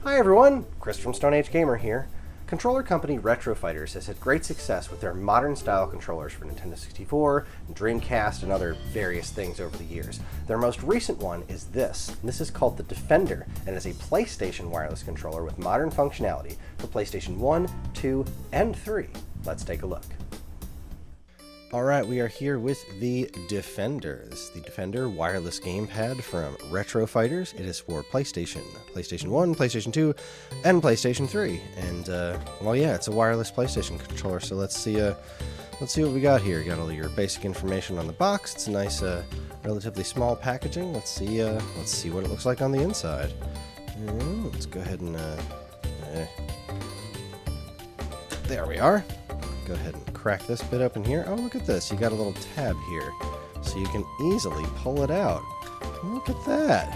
Hi everyone, Chris from Stone Age Gamer here. Controller company RetroFighters has had great success with their modern style controllers for Nintendo 64, Dreamcast, and other various things over the years. Their most recent one is this. This is called the Defender and is a PlayStation wireless controller with modern functionality for PlayStation 1, 2, and 3. Let's take a look. Alright, we are here with the Defender. This is the Defender wireless gamepad from RetroFighters. It is for PlayStation, PlayStation 1, PlayStation 2, and PlayStation 3. And, well, yeah, it's a wireless PlayStation controller, so let's see what we got here. You got all your basic information on the box. It's a nice, relatively small packaging. Let's see what it looks like on the inside. Let's go ahead and, there we are. Go ahead and crack this bit open here. Oh, look at this. You got a little tab here, so you can easily pull it out. Look at that.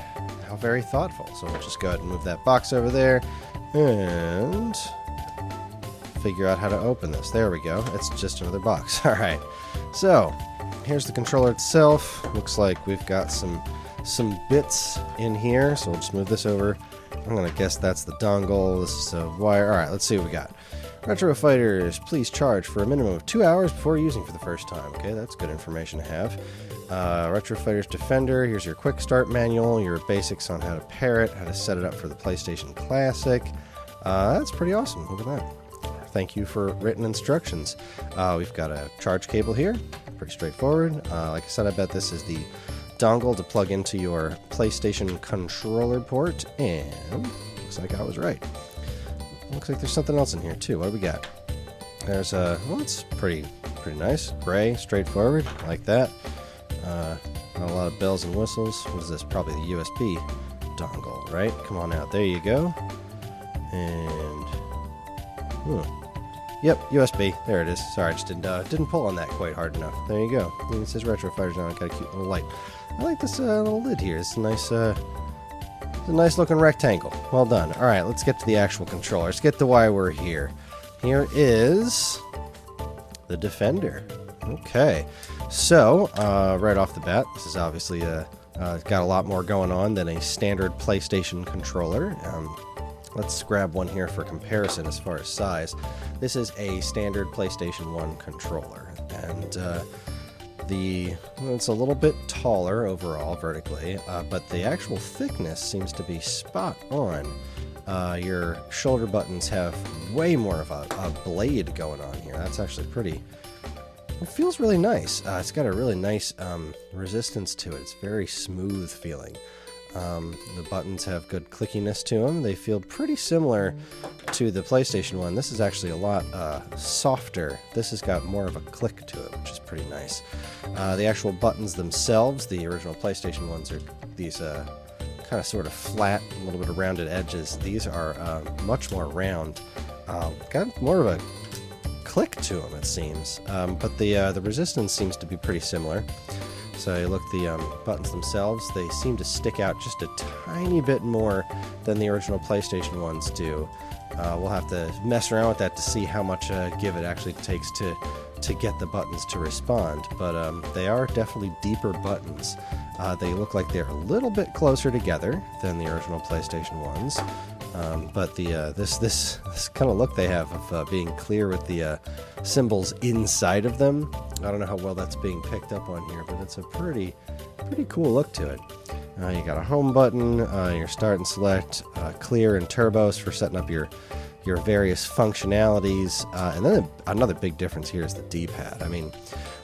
How very thoughtful. So we'll just go ahead and move that box over there and figure out how to open this. There we go. It's just another box. All right. So here's the controller itself. Looks like we've got some bits in here. So we'll just move this over. I'm going to guess that's the dongle. This is a wire. All right, let's see what we got. RetroFighters, please charge for a minimum of 2 hours before using for the first time. Okay, that's good information to have. RetroFighters Defender, here's your quick start manual, your basics on how to pair it, how to set it up for the PlayStation Classic. That's pretty awesome. Look at that. Thank you for written instructions. We've got a charge cable here. Pretty straightforward. Like I said, I bet this is the dongle to plug into your PlayStation controller port, and looks like I was right. Looks like there's something else in here too. What do we got? There's well, it's pretty nice. Gray, straightforward, like that. Not a lot of bells and whistles. What is this? Probably the USB dongle, right? Come on out. There you go. And yep, USB. There it is. Sorry, I just didn't pull on that quite hard enough. There you go. It says RetroFighters on it. Got a cute little light. I like this little lid here. It's a nice looking rectangle. Well done. All right, let's get to the actual controller. Let's get to why we're here. Here is the Defender. Okay, so right off the bat, this is obviously got a lot more going on than a standard PlayStation controller. Let's grab one here for comparison as far as size. This is a standard PlayStation 1 controller, and it's a little bit taller overall vertically, but the actual thickness seems to be spot on. Your shoulder buttons have way more of a blade going on here. That's actually it feels really nice. It's got a really nice resistance to it. It's very smooth feeling. The buttons have good clickiness to them. They feel pretty similar to the PlayStation 1. This is actually a lot softer. This has got more of a click to it, which is pretty nice. The actual buttons themselves, the original PlayStation ones, are these kind of sort of flat, a little bit of rounded edges. These are much more round. Got more of a click to them, it seems. But the resistance seems to be pretty similar. So you look, the buttons themselves, they seem to stick out just a tiny bit more than the original PlayStation ones do. We'll have to mess around with that to see how much give it actually takes to get the buttons to respond. But they are definitely deeper buttons. They look like they're a little bit closer together than the original PlayStation ones. But this kind of look they have of being clear with the symbols inside of them. I don't know how well that's being picked up on here, but it's a pretty cool look to it. You got a home button, your start and select, clear and turbos for setting up your various functionalities, and then another big difference here is the D-pad. I mean,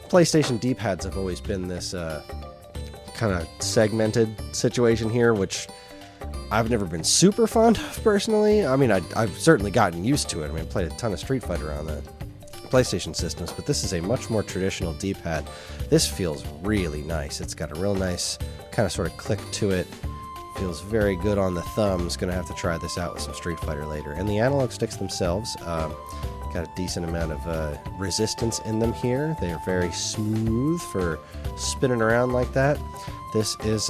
PlayStation D-pads have always been this kind of segmented situation here, which I've never been super fond of personally. I mean, I've certainly gotten used to it. I mean, I played a ton of Street Fighter on the PlayStation systems, but this is a much more traditional D-pad. This feels really nice. It's got a real nice kind of sort of click to it. Feels very good on the thumbs. Gonna have to try this out with some Street Fighter later. And the analog sticks themselves, got a decent amount of resistance in them here. They are very smooth for spinning around like that. This is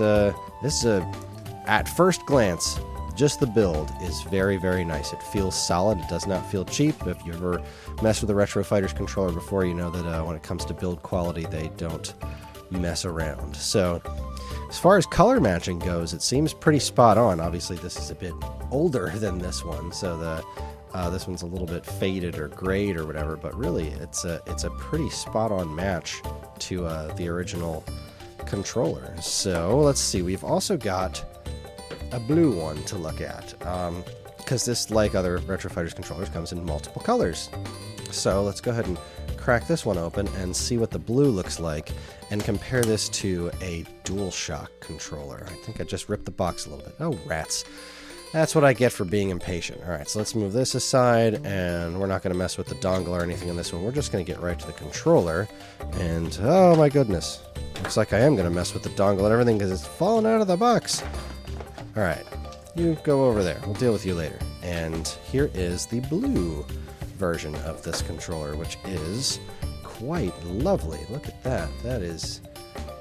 at first glance, just the build is very, very nice. It feels solid. It does not feel cheap. If you've ever messed with a RetroFighters controller before, you know that when it comes to build quality, they don't mess around. So As far as color matching goes, it seems pretty spot on. Obviously, this is a bit older than this one, so this one's a little bit faded or grayed or whatever, but really it's a pretty spot on match to the original controller. So let's see, we've also got a blue one to look at, because this, like other RetroFighters controllers, comes in multiple colors. So let's go ahead and crack this one open and see what the blue looks like and compare this to a DualShock controller. I think I just ripped the box a little bit. Oh, rats. That's what I get for being impatient. Alright, so let's move this aside, and we're not going to mess with the dongle or anything in this one. We're just going to get right to the controller, and oh my goodness. Looks like I am going to mess with the dongle and everything because it's falling out of the box. Alright, you go over there. We'll deal with you later. And here is the blue version of this controller, which is quite lovely. Look at that. That is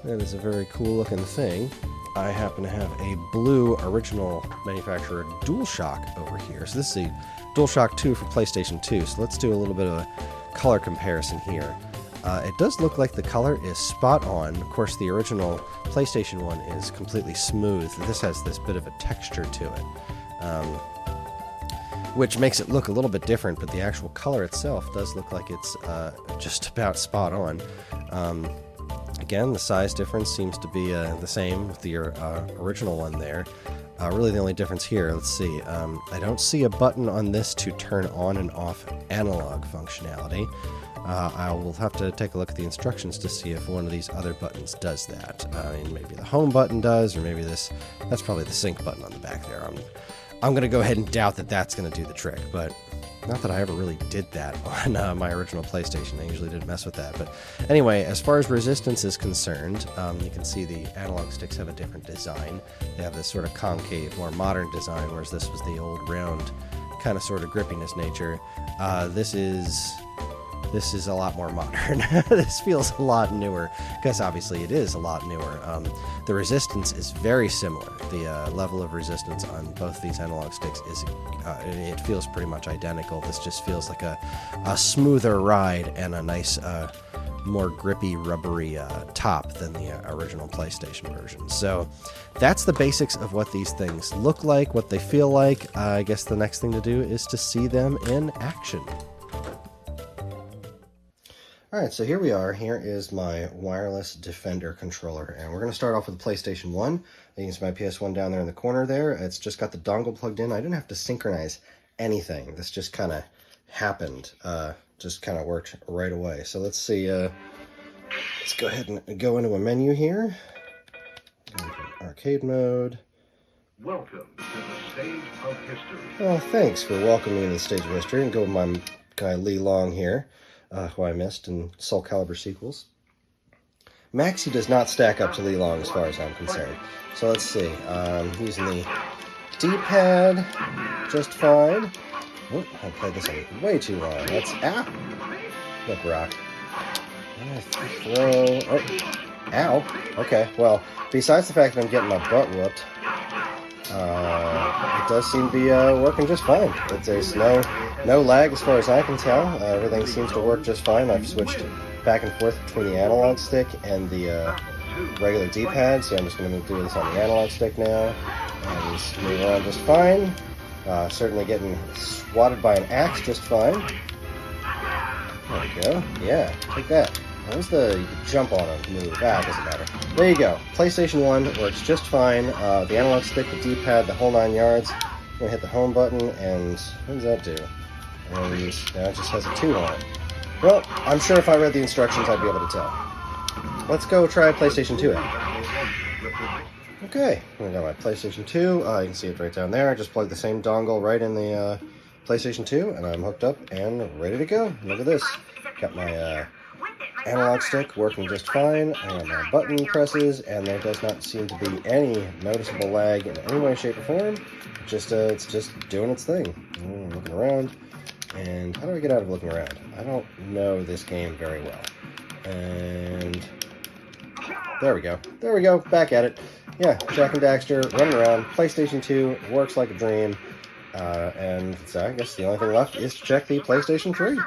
a very cool looking thing. I happen to have a blue original manufacturer DualShock over here. So this is a DualShock 2 for PlayStation 2. So let's do a little bit of a color comparison here. It does look like the color is spot on. Of course, the original PlayStation one is completely smooth. This has this bit of a texture to it, which makes it look a little bit different, but the actual color itself does look like it's just about spot on. Again, the size difference seems to be the same with the original one there. Really the only difference here, let's see, I don't see a button on this to turn on and off analog functionality. I will have to take a look at the instructions to see if one of these other buttons does that. I mean, maybe the home button does, or maybe that's probably the sync button on the back there. I'm going to go ahead and doubt that that's going to do the trick, but not that I ever really did that on my original PlayStation. I usually didn't mess with that. But anyway, as far as resistance is concerned, you can see the analog sticks have a different design. They have this sort of concave, more modern design, whereas this was the old round kind of sort of grippiness nature. This is a lot more modern. This feels a lot newer, because obviously it is a lot newer. The resistance is very similar. The level of resistance on both these analog sticks is, it feels pretty much identical. This just feels like a smoother ride and a nice, more grippy, rubbery top than the original PlayStation version. So that's the basics of what these things look like, what they feel like. I guess the next thing to do is to see them in action. Alright, so here we are. Here is my wireless Defender controller, and we're going to start off with the PlayStation 1. You can see my PS1 down there in the corner there. It's just got the dongle plugged in. I didn't have to synchronize anything. This just kind of happened. Just kind of worked right away. So let's see. Let's go ahead and go into a menu here. Arcade mode. Welcome to the stage of history. Well, thanks for welcoming me to the stage of history, and go with my guy Lee Long here. Who I missed in Soul Calibur sequels. Maxi does not stack up to Lee Long as far as I'm concerned. So let's see. Using the D-pad just fine. Oh, I played this one way too long. That's look, rock. Throw. Oh, ow. Okay. Well, besides the fact that I'm getting my butt whooped, it does seem to be working just fine. There's no lag as far as I can tell. Everything seems to work just fine. I've switched back and forth between the analog stick and the regular D-pad, so I'm just going to do this on the analog stick now. And just move around just fine. Certainly getting swatted by an axe just fine. There we go. Yeah, take that. What was the jump on a move? It doesn't matter. There you go. PlayStation 1 works just fine. The analog stick, the D-pad, the whole 9 yards. I'm going to hit the home button, and what does that do? And now it just has a 2 on it. Well, I'm sure if I read the instructions, I'd be able to tell. Let's go try PlayStation 2 out. Okay, I got my PlayStation 2. You can see it right down there. I just plugged the same dongle right in the PlayStation 2, and I'm hooked up and ready to go. Look at this. Got my analog stick working just fine. I got my button presses, and there does not seem to be any noticeable lag in any way, shape, or form. It's just doing its thing. Looking around. And how do I get out of looking around? I don't know this game very well. And there we go. There we go. Back at it. Yeah, Jak and Daxter running around. PlayStation 2 works like a dream. And so I guess the only thing left is to check the PlayStation 3.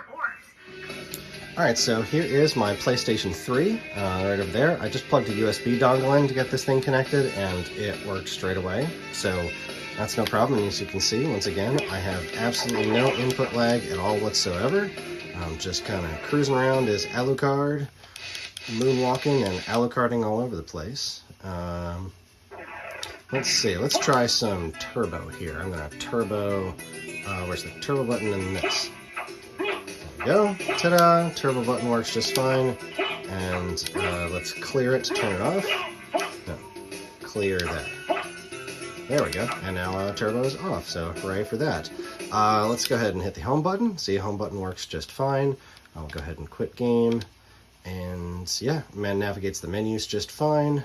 Alright, so here is my PlayStation 3, right over there. I just plugged a USB dongle in to get this thing connected, and it worked straight away. So that's no problem, and as you can see, once again, I have absolutely no input lag at all whatsoever. I'm just kind of cruising around as Alucard, moonwalking and Alucarding all over the place. Let's see, let's try some turbo here. I'm going to turbo, where's the turbo button in this? Go. Ta-da! Turbo button works just fine. And let's clear it to turn it off. No. Clear that. There we go. And now turbo is off, so hooray for that. Let's go ahead and hit the home button. See, home button works just fine. I'll go ahead and quit game. And yeah, man navigates the menus just fine.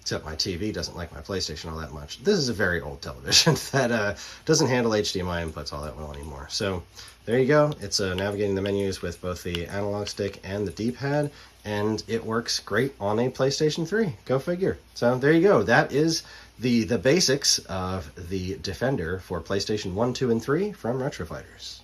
Except my TV doesn't like my PlayStation all that much. This is a very old television that doesn't handle HDMI inputs all that well anymore. So there you go. It's navigating the menus with both the analog stick and the D-pad, and it works great on a PlayStation 3. Go figure. So there you go. That is the basics of the Defender for PlayStation 1, 2, and 3 from RetroFighters.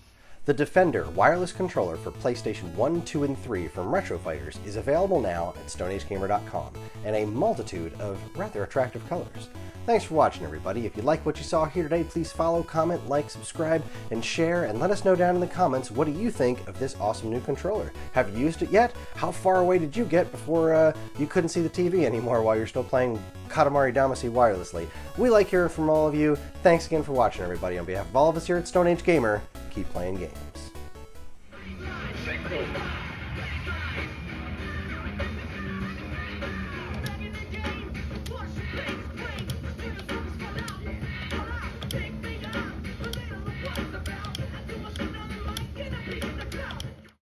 The Defender wireless controller for PlayStation 1, 2, and 3 from RetroFighters is available now at StoneAgeGamer.com in a multitude of rather attractive colors. Thanks for watching, everybody. If you like what you saw here today, please follow, comment, like, subscribe, and share, and let us know down in the comments, what do you think of this awesome new controller? Have you used it yet? How far away did you get before you couldn't see the TV anymore while you're still playing Katamari Damacy wirelessly? We like hearing from all of you. Thanks again for watching, everybody. On behalf of all of us here at Stone Age Gamer, keep playing games.